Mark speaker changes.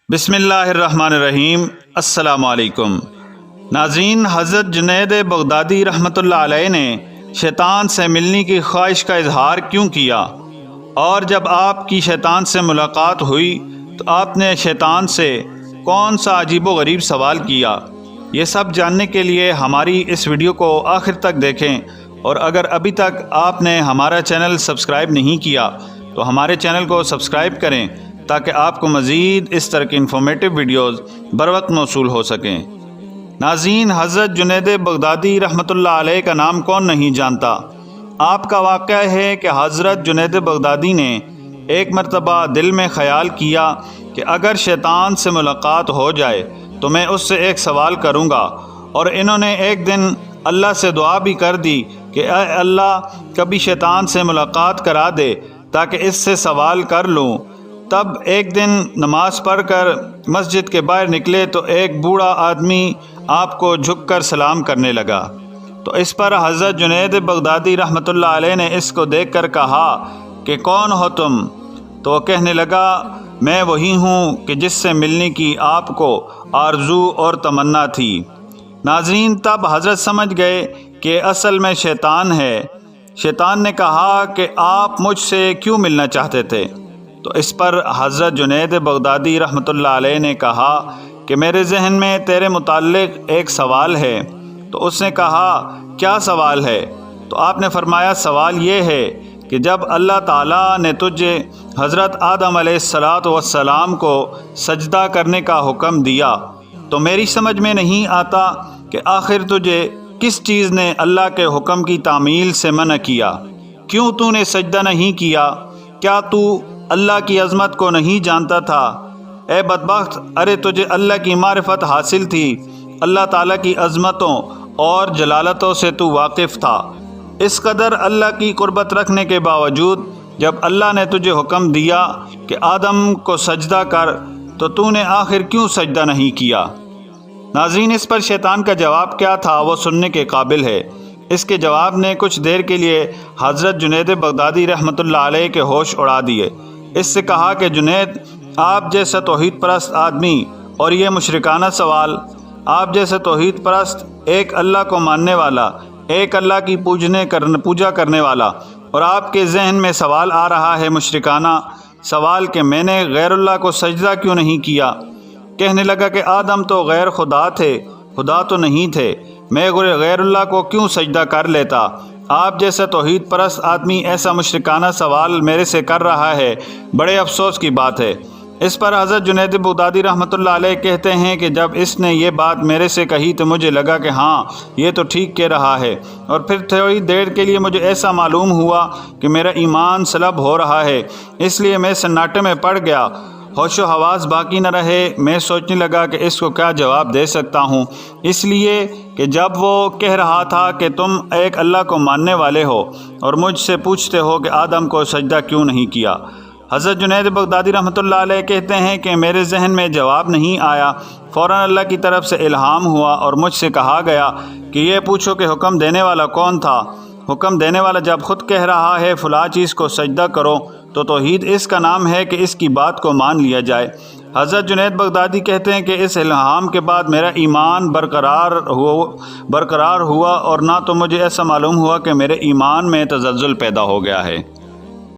Speaker 1: بسم اللہ الرحمن الرحیم۔ السلام علیکم ناظرین، حضرت جنید بغدادی رحمۃ اللہ علیہ نے شیطان سے ملنے کی خواہش کا اظہار کیوں کیا، اور جب آپ کی شیطان سے ملاقات ہوئی تو آپ نے شیطان سے کون سا عجیب و غریب سوال کیا، یہ سب جاننے کے لیے ہماری اس ویڈیو کو آخر تک دیکھیں، اور اگر ابھی تک آپ نے ہمارا چینل سبسکرائب نہیں کیا تو ہمارے چینل کو سبسکرائب کریں تاکہ آپ کو مزید اس طرح کی انفارمیٹیو ویڈیوز بروقت موصول ہو سکیں۔ ناظرین، حضرت جنید بغدادی رحمۃ اللہ علیہ کا نام کون نہیں جانتا۔ آپ کا واقعہ ہے کہ حضرت جنید بغدادی نے ایک مرتبہ دل میں خیال کیا کہ اگر شیطان سے ملاقات ہو جائے تو میں اس سے ایک سوال کروں گا، اور انہوں نے ایک دن اللہ سے دعا بھی کر دی کہ اے اللہ، کبھی شیطان سے ملاقات کرا دے تاکہ اس سے سوال کر لوں۔ تب ایک دن نماز پڑھ کر مسجد کے باہر نکلے تو ایک بوڑھا آدمی آپ کو جھک کر سلام کرنے لگا، تو اس پر حضرت جنید بغدادی رحمۃ اللہ علیہ نے اس کو دیکھ کر کہا کہ کون ہو تم؟ تو وہ کہنے لگا، میں وہی ہوں کہ جس سے ملنے کی آپ کو آرزو اور تمنا تھی۔ ناظرین، تب حضرت سمجھ گئے کہ اصل میں شیطان ہے۔ شیطان نے کہا کہ آپ مجھ سے کیوں ملنا چاہتے تھے؟ تو اس پر حضرت جنید بغدادی رحمۃ اللہ علیہ نے کہا کہ میرے ذہن میں تیرے متعلق ایک سوال ہے۔ تو اس نے کہا، کیا سوال ہے؟ تو آپ نے فرمایا، سوال یہ ہے کہ جب اللہ تعالیٰ نے تجھے حضرت آدم علیہ السلام کو سجدہ کرنے کا حکم دیا تو میری سمجھ میں نہیں آتا کہ آخر تجھے کس چیز نے اللہ کے حکم کی تعمیل سے منع کیا؟ کیوں تو نے سجدہ نہیں کیا؟ کیا تو اللہ کی عظمت کو نہیں جانتا تھا؟ اے بدبخت، ارے تجھے اللہ کی معرفت حاصل تھی، اللہ تعالیٰ کی عظمتوں اور جلالتوں سے تو واقف تھا۔ اس قدر اللہ کی قربت رکھنے کے باوجود جب اللہ نے تجھے حکم دیا کہ آدم کو سجدہ کر تو نے آخر کیوں سجدہ نہیں کیا؟ ناظرین، اس پر شیطان کا جواب کیا تھا وہ سننے کے قابل ہے۔ اس کے جواب نے کچھ دیر کے لیے حضرت جنید بغدادی رحمۃ اللہ علیہ کے ہوش اڑا دیے۔ اس سے کہا کہ جنید، آپ جیسا توحید پرست آدمی اور یہ مشرکانہ سوال، آپ جیسے توحید پرست، ایک اللہ کو ماننے والا، ایک اللہ کی پوجا کرنے والا، اور آپ کے ذہن میں سوال آ رہا ہے مشرکانہ سوال کہ میں نے غیر اللہ کو سجدہ کیوں نہیں کیا؟ کہنے لگا کہ آدم تو غیر خدا تھے، خدا تو نہیں تھے، میں غیر اللہ کو کیوں سجدہ کر لیتا؟ آپ جیسا توحید پرست آدمی ایسا مشرکانہ سوال میرے سے کر رہا ہے، بڑے افسوس کی بات ہے۔ اس پر حضرت جنید بغدادی رحمۃ اللہ علیہ کہتے ہیں کہ جب اس نے یہ بات میرے سے کہی تو مجھے لگا کہ ہاں، یہ تو ٹھیک کہہ رہا ہے، اور پھر تھوڑی دیر کے لیے مجھے ایسا معلوم ہوا کہ میرا ایمان سلب ہو رہا ہے، اس لیے میں سناٹے میں پڑ گیا، ہوش و حواس باقی نہ رہے۔ میں سوچنے لگا کہ اس کو کیا جواب دے سکتا ہوں، اس لیے کہ جب وہ کہہ رہا تھا کہ تم ایک اللہ کو ماننے والے ہو اور مجھ سے پوچھتے ہو کہ آدم کو سجدہ کیوں نہیں کیا۔ حضرت جنید بغدادی رحمۃ اللہ علیہ کہتے ہیں کہ میرے ذہن میں جواب نہیں آیا، فوراً اللہ کی طرف سے الہام ہوا اور مجھ سے کہا گیا کہ یہ پوچھو کہ حکم دینے والا کون تھا؟ حکم دینے والا جب خود کہہ رہا ہے فلاں چیز کو سجدہ کرو تو توحید اس کا نام ہے کہ اس کی بات کو مان لیا جائے۔ حضرت جنید بغدادی کہتے ہیں کہ اس الہام کے بعد میرا ایمان برقرار ہوا اور نہ تو مجھے ایسا معلوم ہوا کہ میرے ایمان میں تزلزل پیدا ہو گیا ہے۔